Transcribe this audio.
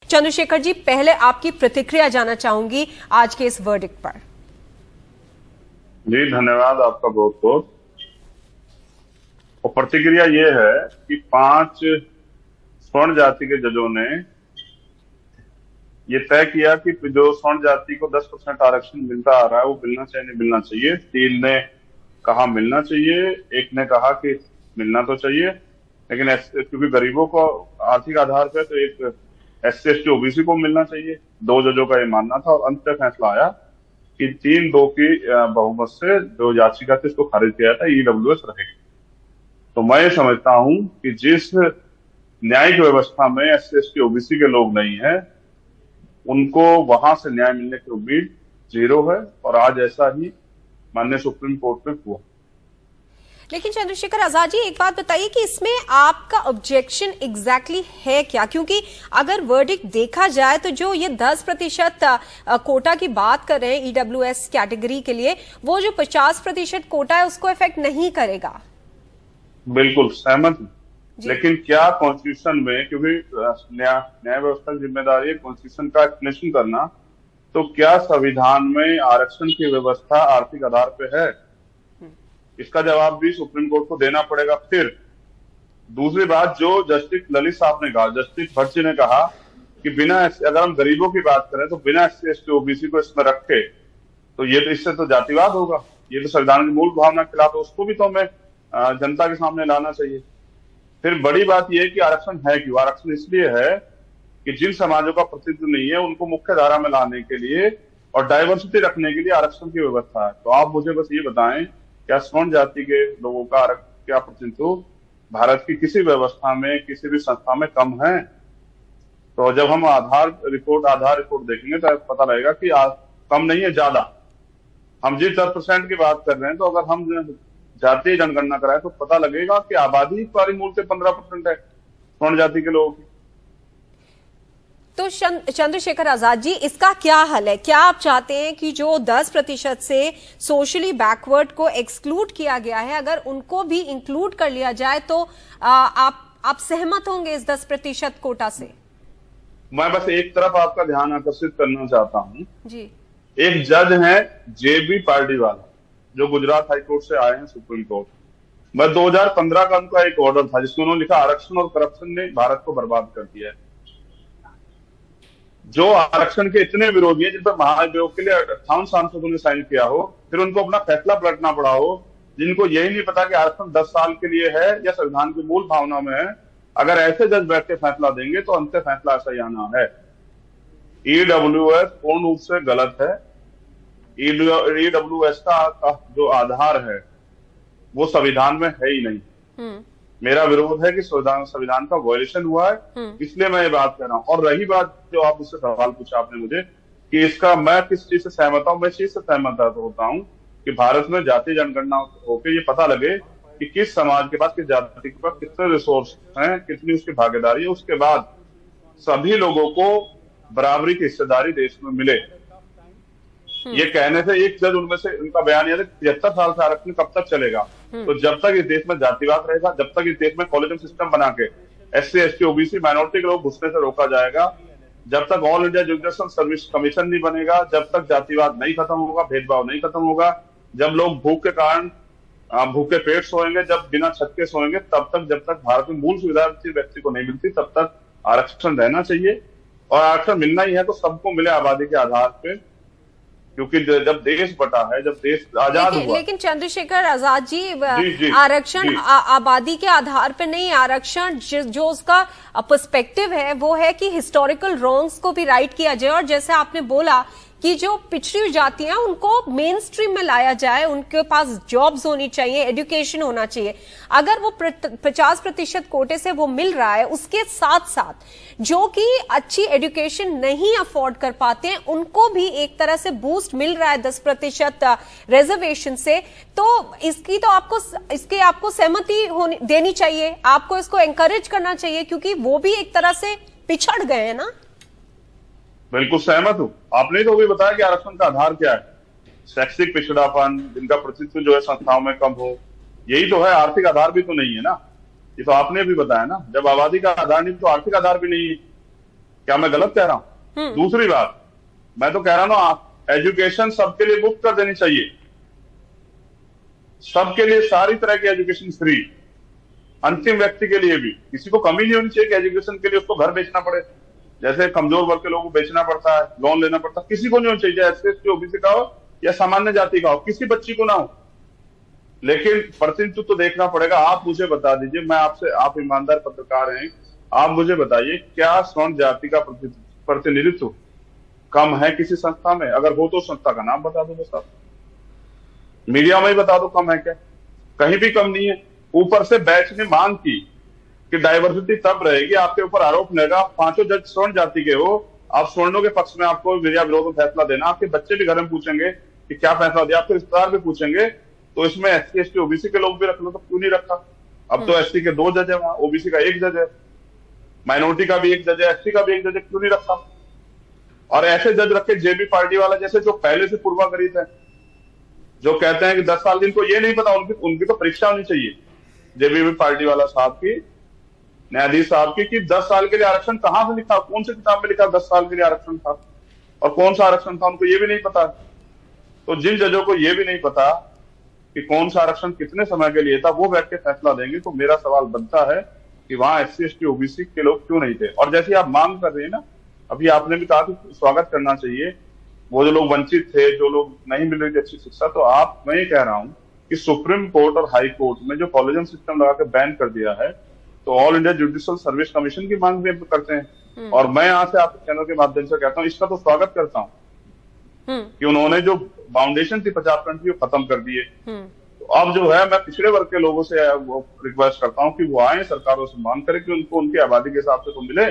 चंद्रशेखर जी, पहले आपकी प्रतिक्रिया जानना चाहूंगी आज के इस वर्डिक्ट पर। जी धन्यवाद आपका बहुत बहुत। और प्रतिक्रिया ये है कि 5 स्वर्ण जाति के जजों ने ये तय किया कि जो स्वर्ण जाति को 10% आरक्षण मिलता आ रहा है वो मिलना चाहिए, नहीं मिलना चाहिए। 3 ने कहा मिलना चाहिए, 1 ने कहा कि मिलना तो चाहिए, लेकिन क्योंकि गरीबों को आर्थिक आधार पे तो एक SC ST OBC को मिलना चाहिए। 2 जजों का ये मानना था और अंत में फैसला आया कि 3-2 की बहुमत से जो याचिका थी उसको खारिज किया था, EWS रहेगी। तो मैं ये समझता हूं कि जिस न्यायिक व्यवस्था में SC ST OBC के लोग नहीं है, उनको वहां से न्याय मिलने की उम्मीद 0 है, और आज ऐसा ही माननीय सुप्रीम कोर्ट में हुआ। लेकिन चंद्रशेखर आजाद जी, एक बात बताइए कि इसमें आपका ऑब्जेक्शन एग्जैक्टली है क्या? क्योंकि अगर वर्डिक्ट देखा जाए तो जो ये 10% कोटा की बात कर रहे हैं EWS कैटेगरी के लिए, वो जो 50% कोटा है उसको इफेक्ट नहीं करेगा। बिल्कुल सहमत हूं, लेकिन क्या कॉन्स्टिट्यूशन में, क्योंकि न्याय व्यवस्था की जिम्मेदारी है कॉन्स्टिट्यूशन का एक्सप्लेनेशन करना, तो क्या संविधान में आरक्षण की व्यवस्था आर्थिक आधार पे है? इसका जवाब भी सुप्रीम कोर्ट को देना पड़ेगा। फिर दूसरी बात जो जस्टिस ललित साहब ने कहा, जस्टिस भट्ट जी ने कहा कि बिना, अगर हम गरीबों की बात करें तो बिना SC ST OBC को इसमें रखे तो ये तो इससे तो जातिवाद होगा, ये तो संविधान की मूल भावना के खिलाफ है, उसको भी तो हमें जनता के सामने लाना चाहिए। फिर बड़ी बात यह है कि आरक्षण है क्यों? आरक्षण इसलिए है कि जिन समाजों का प्रतिनिधित्व नहीं है उनको मुख्य धारा में लाने के लिए और डाइवर्सिटी रखने के लिए आरक्षण की व्यवस्था है। तो आप मुझे बस ये बताएं, क्या स्वर्ण जाति के लोगों का क्या प्रतिनिधित्व भारत की किसी व्यवस्था में, किसी भी संस्था में कम है? तो जब हम आधार रिपोर्ट देखेंगे तो पता लगेगा कि कम नहीं है, ज्यादा। हम जिस 10% की बात कर रहे हैं, तो अगर हम जातीय जनगणना कराए तो पता लगेगा कि आबादी सारी मूल से 15% है स्वर्ण जाति के लोगों की। तो चंद्रशेखर आजाद जी, इसका क्या हल है? क्या आप चाहते हैं कि जो 10% से सोशली बैकवर्ड को एक्सक्लूड किया गया है, अगर उनको भी इंक्लूड कर लिया जाए तो आप सहमत होंगे इस 10% कोटा से? मैं बस एक तरफ आपका ध्यान आकर्षित करना चाहता हूं जी। एक जज है JB पार्डीवाला, जो गुजरात हाईकोर्ट से आए हैं सुप्रीम कोर्ट। मैं 2015 का उनका एक ऑर्डर था जिसमें उन्होंने लिखा आरक्षण और करप्शन ने भारत को बर्बाद कर दिया है। जो आरक्षण के इतने विरोधी हैं, जिन पर महाभियोग के लिए 58 सांसदों ने साइन किया हो, फिर उनको अपना फैसला पलटना पड़ा हो, जिनको यही नहीं पता कि आरक्षण 10 साल के लिए है या संविधान की मूल भावना में है, अगर ऐसे जज बैठ के फैसला देंगे तो अंतिम फैसला ऐसा ही आना है। EWS पूर्ण रूप से गलत है। EWS का जो आधार है वो संविधान में है ही नहीं। मेरा विरोध है कि संविधान का वायलेशन हुआ है, इसलिए मैं ये बात कर रहा हूं। और रही बात जो आप मुझसे सवाल पूछा आपने मुझे कि इसका मैं किस चीज से सहमत हूं, मैं चीज से सहमत होता हूं कि भारत में जातीय जनगणना होकर ये पता लगे कि किस समाज के पास, किस जाति के पास कितने रिसोर्स हैं, कितनी उसकी भागीदारी है, उसके बाद सभी लोगों को बराबरी की हिस्सेदारी देश में मिले। ये कहने से एक जज उनमें से उनका बयान यह है 73 साल से आरक्षण कब तक चलेगा? तो जब तक इस देश में जातिवाद रहेगा, जब तक इस देश में कॉलेजियम सिस्टम बना के SC ST OBC माइनॉरिटी के लोग घुसने से रोका जाएगा, जब तक all India judicial service commission नहीं बनेगा, जब तक जातिवाद नहीं खत्म होगा, भेदभाव नहीं खत्म होगा, जब लोग भूख के कारण भूखे पेट सोएंगे, जब बिना छत के सोएंगे, तब तक, जब तक भारत में मूल सुविधा व्यक्ति को नहीं मिलती, तब तक आरक्षण रहना चाहिए। और आरक्षण मिलना ही है तो सबको मिले आबादी के आधार पे, क्योंकि जब देश बटा है, जब देश आजाद हुआ। लेकिन चंद्रशेखर आजाद जी, आरक्षण आबादी के आधार पर नहीं, आरक्षण जो उसका पर्सपेक्टिव है वो है कि हिस्टोरिकल रॉन्ग्स को भी राइट किया जाए। और जैसे आपने बोला कि जो पिछड़ी हुई जातियां उनको मेन स्ट्रीम में लाया जाए, उनके पास जॉब्स होनी चाहिए, एजुकेशन होना चाहिए। अगर वो 50% कोटे से वो मिल रहा है, उसके साथ साथ जो कि अच्छी एजुकेशन नहीं अफोर्ड कर पाते हैं उनको भी एक तरह से बूस्ट मिल रहा है 10% रिजर्वेशन से, तो इसकी आपको सहमति देनी चाहिए, आपको इसको एनकरेज करना चाहिए, क्योंकि वो भी एक तरह से पिछड़ गए हैं ना। बिल्कुल सहमत हूं। आपने तो भी बताया कि आरक्षण का आधार क्या है, शैक्षिक पिछड़ापन, जिनका प्रतिनिधित्व जो है संस्थाओं में कम हो, यही तो है। आर्थिक आधार भी तो नहीं है ना, ये तो आपने भी बताया ना। जब आबादी का आधार नहीं तो आर्थिक आधार भी नहीं है। क्या मैं गलत कह रहा हूं? दूसरी बात, मैं तो कह रहा हूं ना, एजुकेशन सबके लिए मुफ्त कर देनी चाहिए, सबके लिए सारी तरह की एजुकेशन फ्री, अंतिम व्यक्ति के लिए भी। किसी को कमी नहीं होनी चाहिए कि एजुकेशन के लिए उसको घर बेचना पड़े, जैसे कमजोर वर्ग के लोगों को बेचना पड़ता है, लोन लेना पड़ता है। किसी को नहीं होना चाहिए, एससी एसटी ओबीसी का हो या सामान्य जाति का हो, किसी बच्ची को ना हो। लेकिन प्रतिनिधित्व तो देखना पड़ेगा। आप मुझे बता दीजिए, मैं आपसे, आप ईमानदार पत्रकार हैं, आप मुझे बताइए क्या स्वर्ण जाति का प्रतिनिधित्व कम है किसी संस्था में? अगर हो तो संस्था का नाम बता दो बस आप, मीडिया में ही बता दो कम है क्या? कहीं भी कम नहीं है। ऊपर से बैच ने मांग की कि डाइवर्सिटी तब रहेगी, आपके ऊपर आरोप लगेगा, 5 जज स्वर्ण जाति के हो, आप स्वर्णों के पक्ष में आपको या विरोध में फैसला देना, आपके बच्चे भी घर में पूछेंगे कि क्या फैसला दिया, आपके रिश्तेदार भी पूछेंगे, तो इसमें एससी एसटी ओबीसी के लोग भी रख लो, तो क्यों नहीं रखा? अब तो एससी के 2 जज है वहां, ओबीसी का 1 जज है, माइनॉरिटी का भी 1 जज है, एसटी का भी 1 जज है, क्यों नहीं रखा? और ऐसे जज रखे जेबी पार्टी वाला जैसे, जो पहले से पूर्वाग्रहित है, जो कहते हैं कि 10 साल जिनको ये नहीं पता, उनकी तो परीक्षा होनी चाहिए जेबीपी पार्टी वाला साहब की, न्यायाधीश साहब की, कि 10 साल के लिए आरक्षण कहां से लिखा, कौन सी किताब में लिखा 10 साल के लिए आरक्षण था, और कौन सा आरक्षण था, उनको ये भी नहीं पता। तो जिन जजों को ये भी नहीं पता कि कौन सा आरक्षण कितने समय के लिए था, वो बैठ के फैसला देंगे। तो मेरा सवाल बनता है कि वहां एससी एसटी ओबीसी के लोग क्यों नहीं थे? और जैसे आप मांग कर रहे हैं ना, अभी आपने भी कहा कि स्वागत करना चाहिए, वो जो लोग वंचित थे, जो लोग नहीं मिल रही थी अच्छी शिक्षा, तो आप, मैं ये कह रहा हूं कि सुप्रीम कोर्ट और हाई कोर्ट में जो कॉलेजियम सिस्टम लगा के बैन कर दिया है, तो all India judicial service commission की मांग भी करते हैं। और मैं यहाँ से आपके चैनल के माध्यम से कहता हूँ, इसका तो स्वागत करता हूँ कि उन्होंने जो फाउंडेशन थी 50% की, वो खत्म कर दिए। तो अब जो है, मैं पिछड़े वर्ग के लोगों से वो रिक्वेस्ट करता हूँ कि वो आए, सरकारों से मांग करें कि उनको उनकी आबादी के हिसाब से तो मिले,